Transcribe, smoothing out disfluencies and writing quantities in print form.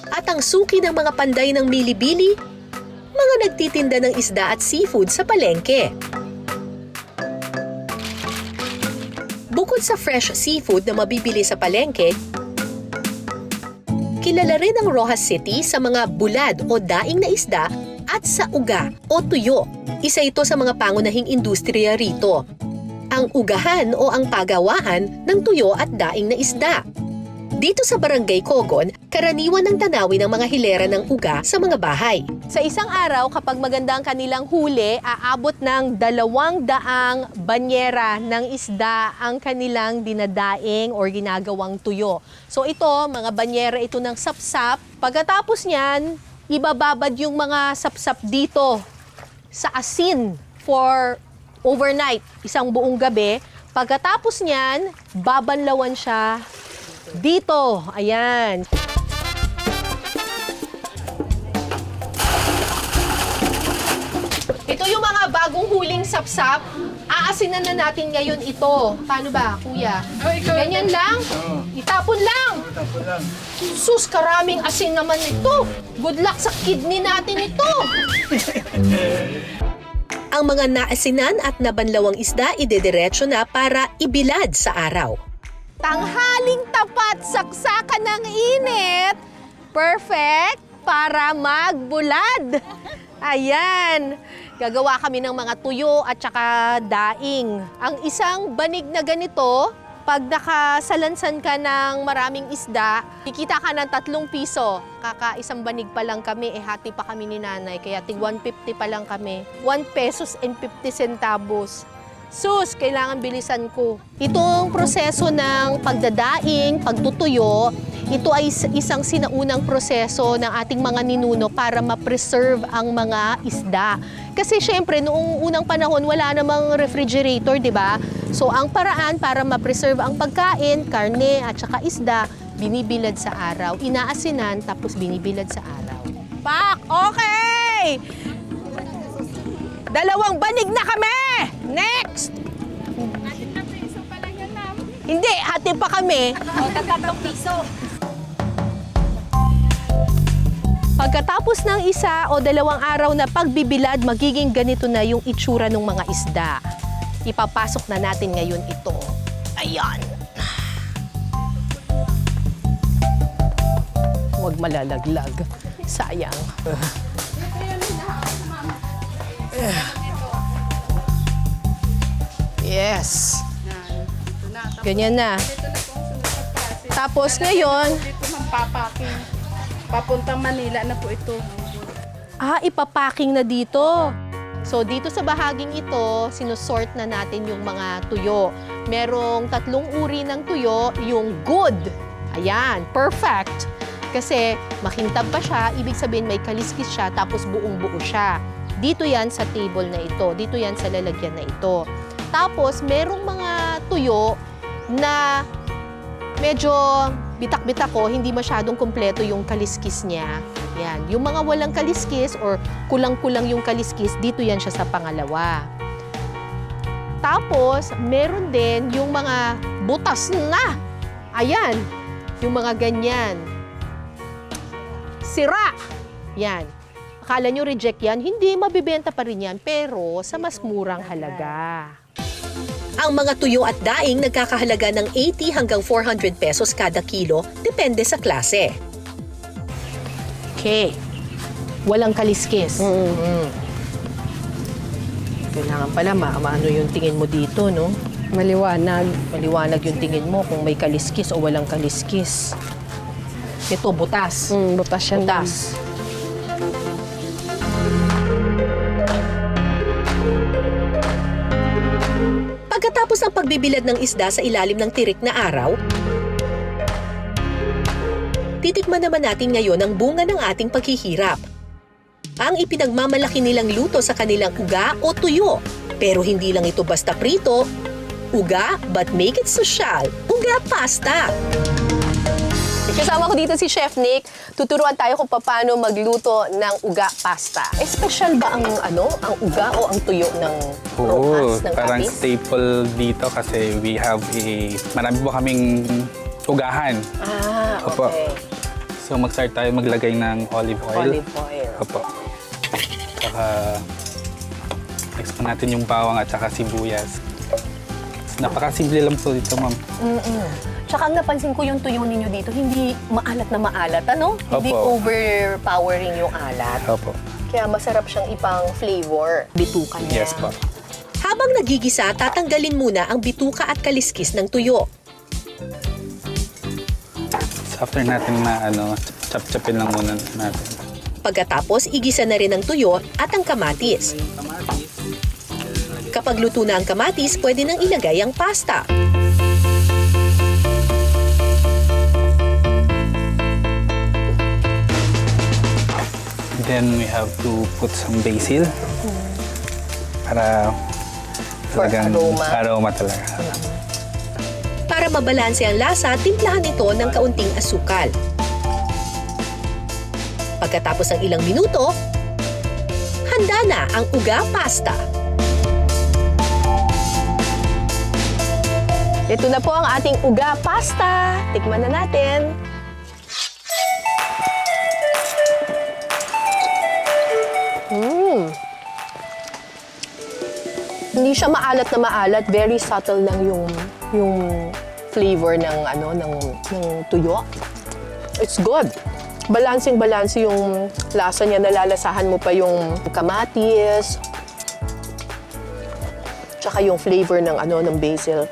At ang suki ng mga panday ng Milibili, mga nagtitinda ng isda at seafood sa palengke. Bukod sa fresh seafood na mabibili sa palengke, kilala rin ang Rojas City sa mga bulad o daing na isda at sa uga o tuyo. Isa ito sa mga pangunahing industriya rito. Ang ugahan o ang pagawaan ng tuyo at daing na isda. Dito sa Barangay Cogon, karaniwan ang tanawin ng mga hilera ng uga sa mga bahay. Sa isang araw, kapag maganda ang kanilang huli, aabot ng 200 banyera ng isda ang kanilang dinadaing or ginagawang tuyo. So ito, mga banyera ito ng sapsap. Pagkatapos niyan, ibababad yung mga sapsap dito sa asin for overnight, isang buong gabi. Pagkatapos niyan, babanlawan siya dito. Ayan. Ito yung mga bagong huling sapsap. Aasinan na natin ngayon ito. Paano ba, kuya? Ganyan lang? Itapon lang. Sus, karaming asin naman ito. Good luck sa kidney natin ito. Ang mga naasinan at nabanlawang isda idediretso na para ibilad sa araw. Tanghaling tapat, saksakan ng init. Perfect para magbulad. Ayan. Gagawa kami ng mga tuyo at saka daing. Ang isang banig na ganito, pag nakasalansan ka ng maraming isda, kikita ka ng 3 piso. Kaka-isang banig pa lang kami, hati pa kami ni nanay, kaya tig 150 pa lang kami. 1 pesos and 50 centavos. Sus, kailangan bilisan ko. Itong proseso ng pagdadaing, pagtutuyo, ito ay isang sinaunang proseso ng ating mga ninuno para ma-preserve ang mga isda. Kasi syempre, noong unang panahon, wala namang refrigerator, di ba? So, ang paraan para ma-preserve ang pagkain, karne at saka isda, binibilad sa araw. Inaasinan, tapos binibilad sa araw. Pak! Okay! 2 banig na kami! Next! Hindi, hati pa kami. O, 3 piso. Pagkatapos ng 1 o 2 araw na pagbibilad, magiging ganito na yung itsura ng mga isda. Ipapasok na natin ngayon ito. Ayan. Huwag malalaglag. Sayang. Yes. Ganyan na. Tapos ngayon, Dito magpapaking. Papuntang Manila na po ito. ipapaking na dito. So, dito sa bahaging ito, sinusort na natin yung mga tuyo. Merong 3 uri ng tuyo, yung good. Ayan, perfect. Kasi makintab pa siya, ibig sabihin may kaliskis siya, tapos buong-buo siya. Dito yan sa table na ito, dito yan sa lalagyan na ito. Tapos, merong mga tuyo na medyo bitak-bitak ko, hindi masyadong kumpleto yung kaliskis niya. Yan. Yung mga walang kaliskis or kulang-kulang yung kaliskis, dito yan siya sa pangalawa. Tapos, meron din yung mga butas na. Ayan. Yung mga ganyan. Sira. Yan. Akala nyo reject yan? Hindi, mabibenta pa rin yan, pero sa mas murang halaga. Ang mga tuyo at daing nagkakahalaga ng 80 hanggang 400 pesos kada kilo, depende sa klase. Okay. Walang kaliskis. Kailangan pala maano yung tingin mo dito, no? Maliwanag. Maliwanag yung tingin mo kung may kaliskis o walang kaliskis. Ito, butas. Butas yan. Butas. Pagkatapos ng pagbibilad ng isda sa ilalim ng tirik na araw, titikman naman natin ngayon ang bunga ng ating paghihirap. Ang ipinagmamalaki nilang luto sa kanilang uga o tuyo. Pero hindi lang ito basta prito, uga but make it social, uga pasta. Kasama ko dito si Chef Nick. Tuturuan tayo kung paano magluto ng uga pasta. Special ba ang ang uga o ang tuyo ng Rojas, ng parang Capiz? staple dito kasi marami po kaming ugahan. Ah, Opo. okay. So, So mag-start tayo maglagay ng olive oil. Olive oil. Opo. Tsaka next pa natin yung bawang at saka sibuyas. Napakasimple lang po dito, ma'am. Tsaka ang napansin ko yung tuyo ninyo dito, hindi maalat na maalat, ano? Hindi Opo. overpowering yung alat. Opo. Kaya masarap siyang ipang flavor. Bituka niya. Yes po. Habang nagigisa, tatanggalin muna ang bituka at kaliskis ng tuyo. So after natin chop-chopin lang muna natin. Pagkatapos, igisa na rin ang tuyo at ang kamatis. Kapag luto na ang kamatis, pwede nang ilagay ang pasta. Then we have to put some basil. Para For aroma. aroma talaga. Para mabalanse ang lasa, timplahan ito ng kaunting asukal. Pagkatapos ng ilang minuto, handa na ang uga pasta. Ito na po ang ating uga pasta. Tikman na natin. Hindi siya maalat na maalat, very subtle lang yung flavor ng tuyo. It's good. Balancing-balanse yung lasa niya, nalalasahan mo pa yung kamatis, tsaka yung flavor ng basil.